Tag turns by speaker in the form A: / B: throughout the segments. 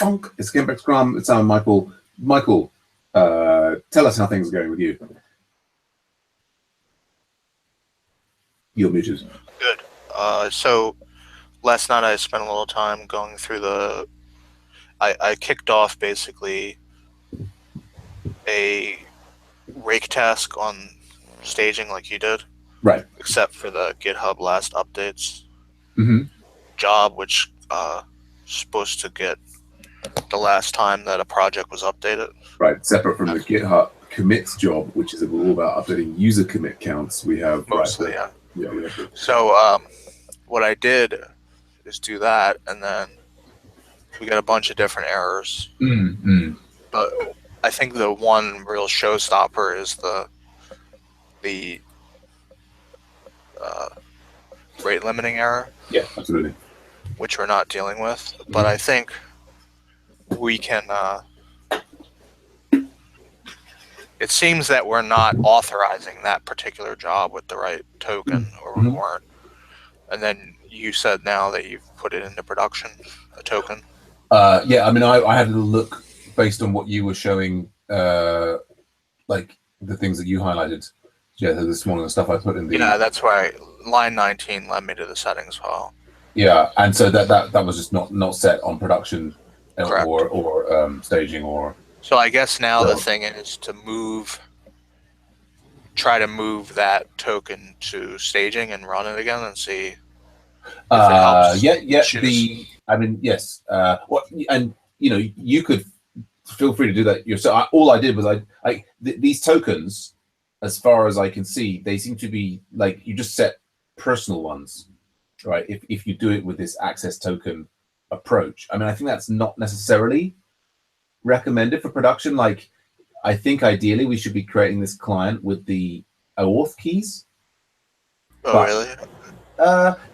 A: Bonk. It's again Beck Scrum. It's Michael. Michael, tell us how things are going with you. You're muted.
B: Good. So last night I spent a little time going through the. I kicked off basically a rake task on staging like you did,
A: Right.
B: except for the GitHub last updates
A: Mm-hmm.
B: job, which supposed to get the last time that a project was updated.
A: Right. Separate from the GitHub commits job, which is all about updating user commit counts. We have
B: Mostly,
A: right,
B: yeah.
A: We have
B: So what I did is do that, and then we got a bunch of different errors.
A: Mm-hmm.
B: But I think the one real showstopper is the rate limiting error.
A: Yeah, absolutely.
B: Which we're not dealing with, but I think we can. It seems that we're not authorizing that particular job with the right token, or we weren't. And then you said now that you've put it into production, a token.
A: Yeah, I mean, I had a little look based on what you were showing, like the things that you highlighted. Yeah, this morning, the stuff I put in the.
B: Yeah, that's why line 19 led me to the settings file.
A: Yeah, and so that was just not set on production,
B: Correct.
A: or staging or.
B: So I guess now the thing is to try to move that token to staging and run it again and see if it helps.
A: Yeah. I mean, yes. And you could feel free to do that yourself. All I did was these tokens, as far as I can see, they seem to be like you just set personal ones, right? If you do it with this access token approach, I mean, I think that's not necessarily recommended for production. Like, I think ideally we should be creating this client with the OAuth keys.
B: Really?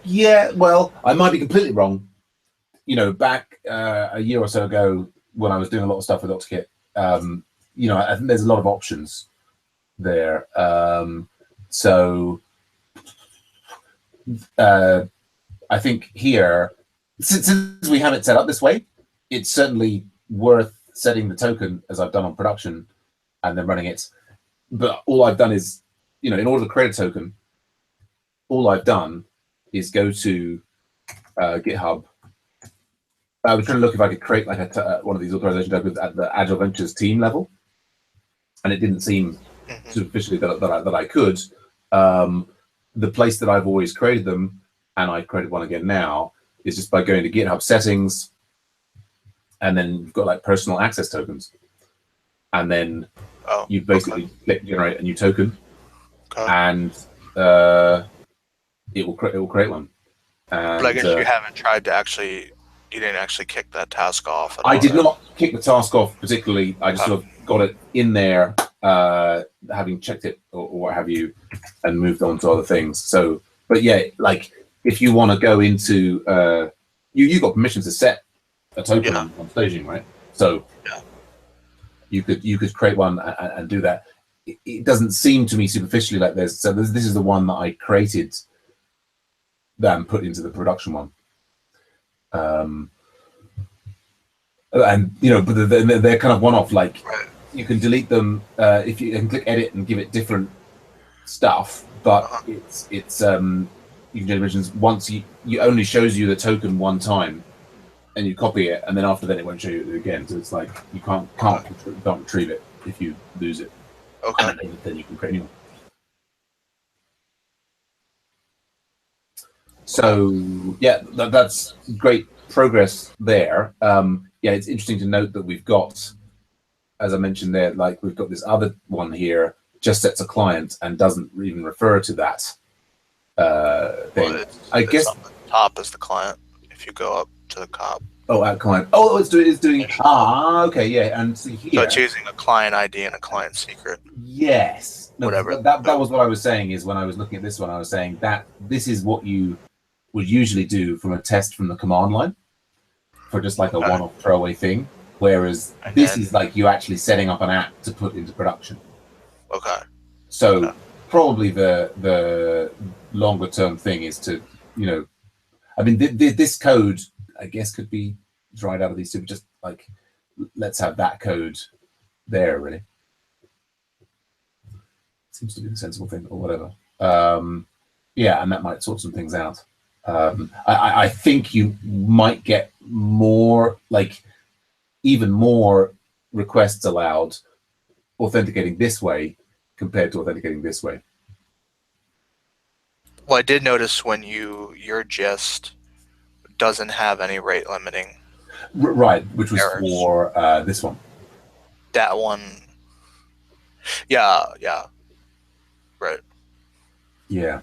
A: Yeah. Well, I might be completely wrong. Back a year or so ago when I was doing a lot of stuff with OctaKit, I think there's a lot of options there. So I think here, since we have it set up this way, it's certainly worth setting the token as I've done on production and then running it. But all I've done is, in order to create a token, all I've done is go to GitHub. I was trying to look if I could create like one of these authorization tokens at the Agile Ventures team level, and it didn't seem superficially that I could. The place that I've always created them, and I created one again now, is just by going to GitHub settings, and then you've got like personal access tokens, and then you basically click generate a new token, and it will create one. And,
B: but I guess you haven't tried to you didn't actually kick that task off.
A: I did not kick the task off particularly. I just sort of got it in there, having checked it or what have you, and moved on to other things. So, but yeah, like if you want to go into, you got permission to set a token on staging, right? So you could create one and do that. It doesn't seem to me superficially like this is the one that I created, then put into the production one. And but they're kind of one-off. Like you can delete them if you can click edit and give it different stuff, but it's you can generate versions once you only shows you the token one time, and you copy it, and then after that it won't show you it again. So it's like you can't retrieve it if you lose it.
B: Okay.
A: And then you can create a new one. So yeah, that's great progress there. Yeah, it's interesting to note that we've got, as I mentioned there, like we've got this other one here, just sets a client and doesn't even refer to that thing.
B: Well,
A: I guess
B: on the top is the client. If you go up to the top.
A: Oh, at client. Oh, it's doing. Okay, yeah, and see here.
B: So it's using a client ID and a client secret.
A: Yes. No,
B: whatever.
A: That was what I was saying. Is when I was looking at this one, I was saying that this is what you would usually do from a test from the command line for just like a one-off throwaway thing. Whereas this is like you actually setting up an app to put into production.
B: Okay.
A: So probably the longer term thing is to, I mean, this code, I guess, could be dried out of these two, but just like let's have that code there. Really seems to be the sensible thing, or whatever. Yeah, and that might sort some things out. I think you might get more, like even more requests allowed authenticating this way compared to authenticating this way.
B: Well, I did notice when your gist doesn't have any rate limiting.
A: Right, which was
B: errors.
A: for this one.
B: That one. Yeah, right.
A: Yeah.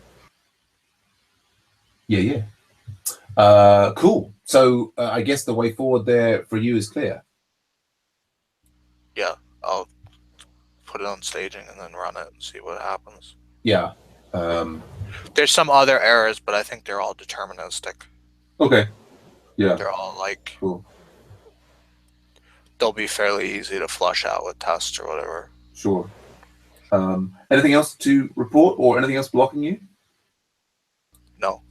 A: Cool. So I guess the way forward there for you is clear.
B: Yeah, I'll put it on staging and then run it and see what happens.
A: Yeah.
B: There's some other errors, but I think they're all deterministic.
A: Okay. Yeah.
B: They're all like
A: cool.
B: They'll be fairly easy to flush out with tests or whatever.
A: Sure. Anything else to report or anything else blocking you?
B: No.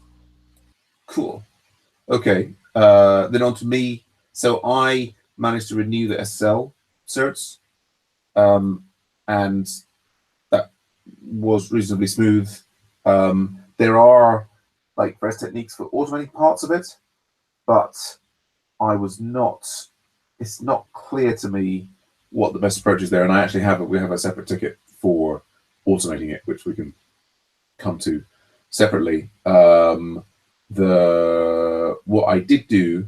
A: Cool. Okay. Then on to me. So I managed to renew the SSL certs, and that was reasonably smooth. There are like various techniques for automating parts of it, but it's not clear to me what the best approach is there. And we have a separate ticket for automating it, which we can come to separately. What I did do,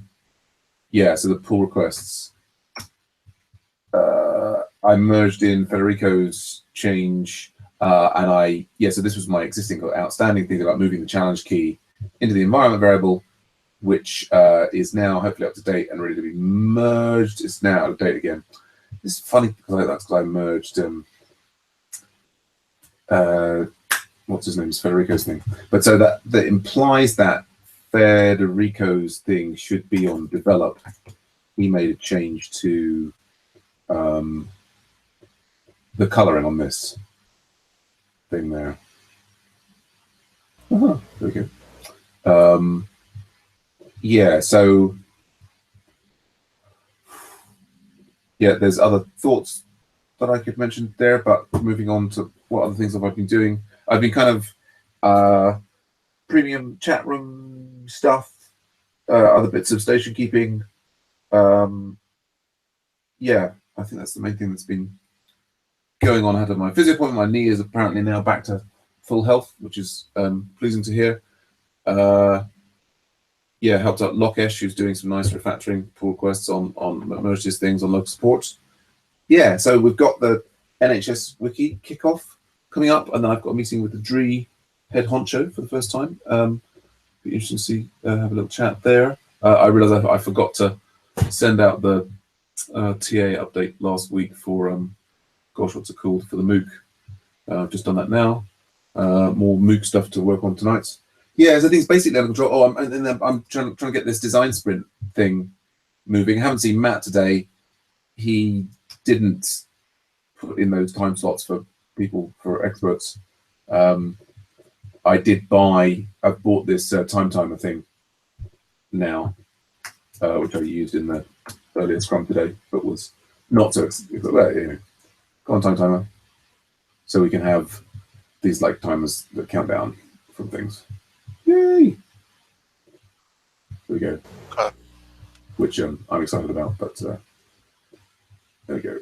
A: so the pull requests, I merged in Federico's change, and so this was my existing outstanding thing about moving the challenge key into the environment variable, which is now hopefully up to date and ready to be merged. It's now out of date again. It's funny because I merged what's his name? It's Federico's thing. But so that implies that Federico's thing should be on develop. We made a change to the coloring on this thing there. There we go. So there's other thoughts that I could mention there, but moving on to what other things have I been doing. I've been kind of premium chat room stuff, other bits of station keeping. I think that's the main thing that's been going on. I had my physio appointment. My knee is apparently now back to full health, which is pleasing to hear. Helped out Lokesh, who's doing some nice refactoring pull requests on most of his things on local support. So we've got the NHS Wiki kickoff coming up, and then I've got a meeting with the DRE head honcho for the first time. Be interesting to see, have a little chat there. I realised I forgot to send out the TA update last week for what's it called, for the MOOC. I've just done that now. More MOOC stuff to work on tonight. So I think it's basically under control. I'm trying to get this design sprint thing moving. I haven't seen Matt today. He didn't put in those time slots for experts. I've bought this time timer thing now, which I used in the earlier Scrum today, but was not so. Go on time timer, so we can have these like timers that count down from things. Yay! There we go.
B: Okay.
A: Which I'm excited about, but there we go.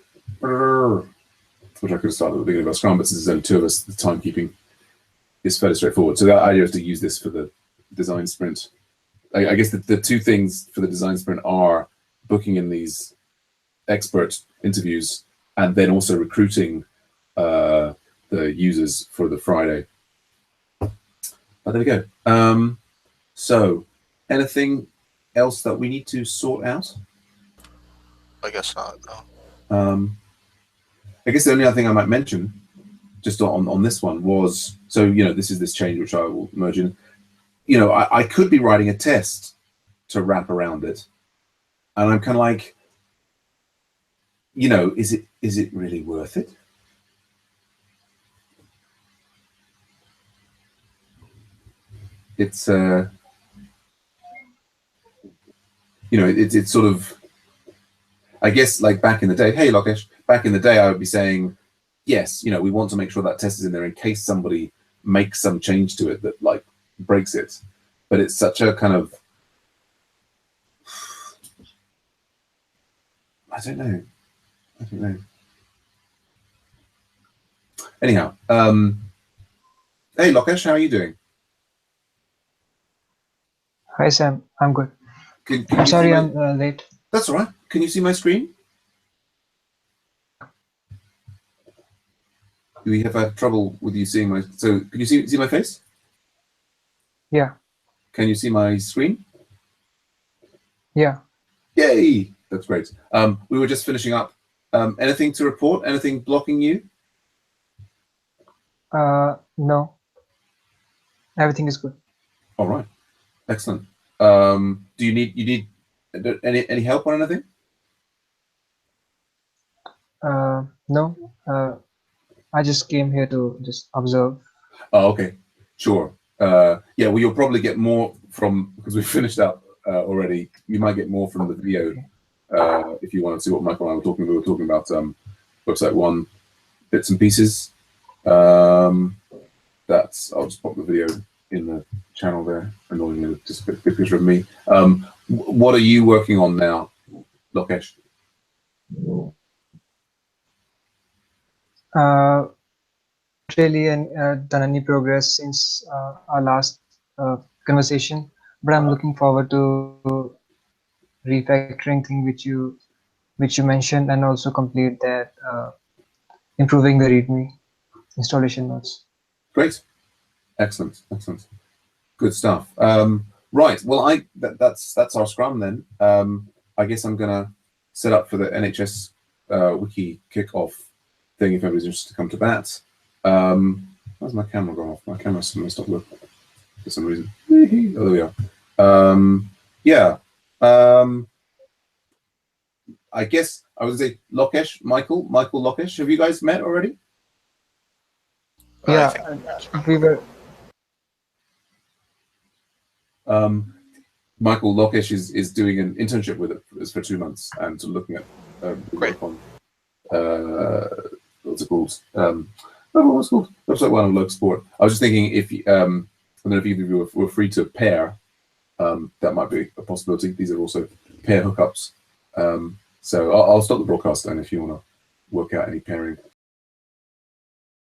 A: Which I could have started at the beginning of our Scrum, but since there's only two of us, the timekeeping is fairly straightforward. So the idea is to use this for the design sprint. I guess the two things for the design sprint are booking in these expert interviews and then also recruiting the users for the Friday. But there we go. So anything else that we need to sort out?
B: I guess not, no.
A: I guess the only other thing I might mention just on this one was, this is this change which I will merge in. I could be writing a test to wrap around it. And I'm kind of like, is it really worth it? It's it's sort of, I guess, like back in the day, hey, Lokesh, back in the day, I would be saying, yes, we want to make sure that test is in there in case somebody makes some change to it that like breaks it. But it's such a kind of, I don't know. Anyhow, hey, Lokesh, how are you doing?
C: Hi Sam, I'm good.
A: Can
C: I'm
A: you see
C: sorry
A: my...
C: I'm late.
A: That's all right. Can you see my screen? Do we have trouble with you seeing my... So can you see my face?
C: Yeah,
A: Can you see my screen?
C: yeah.
A: Yay! That's great. We were just finishing up. Anything to report? Anything blocking you?
C: No, everything is good.
A: All right. Excellent. Do you need any help on anything?
C: No, I just came here to just observe.
A: Oh, okay. Sure. Yeah, well, you'll probably get more from, because we finished up already. You might get more from the video if you want to see what Michael and I were talking. We were talking about website one bits and pieces. I'll just pop the video in the channel there. Annoyingly, just a quick picture of me. What are you working on now, Lokesh?
C: Really done any progress since our last conversation, but I'm looking forward to refactoring thing which you mentioned, and also complete that improving the README installation notes.
A: Great. Excellent. Good stuff. Right. Well, that's our Scrum then. I guess I'm gonna set up for the NHS wiki kickoff thing if everybody's interested to come to that. Where's my camera gone off? My camera's suddenly stopped working for some reason. Oh, there we are. Yeah. I guess I was gonna say Lokesh, Michael Lokesh. Have you guys met already?
C: Yeah, we were.
A: Michael Lokesh is doing an internship with it for 2 months and looking at
B: Great.
A: on what's it called? What's it called? Website one of local sport. I was just thinking if I don't know if either of you were free to pair. That might be a possibility. These are also pair hookups. So I'll stop the broadcast then if you want to work out any pairing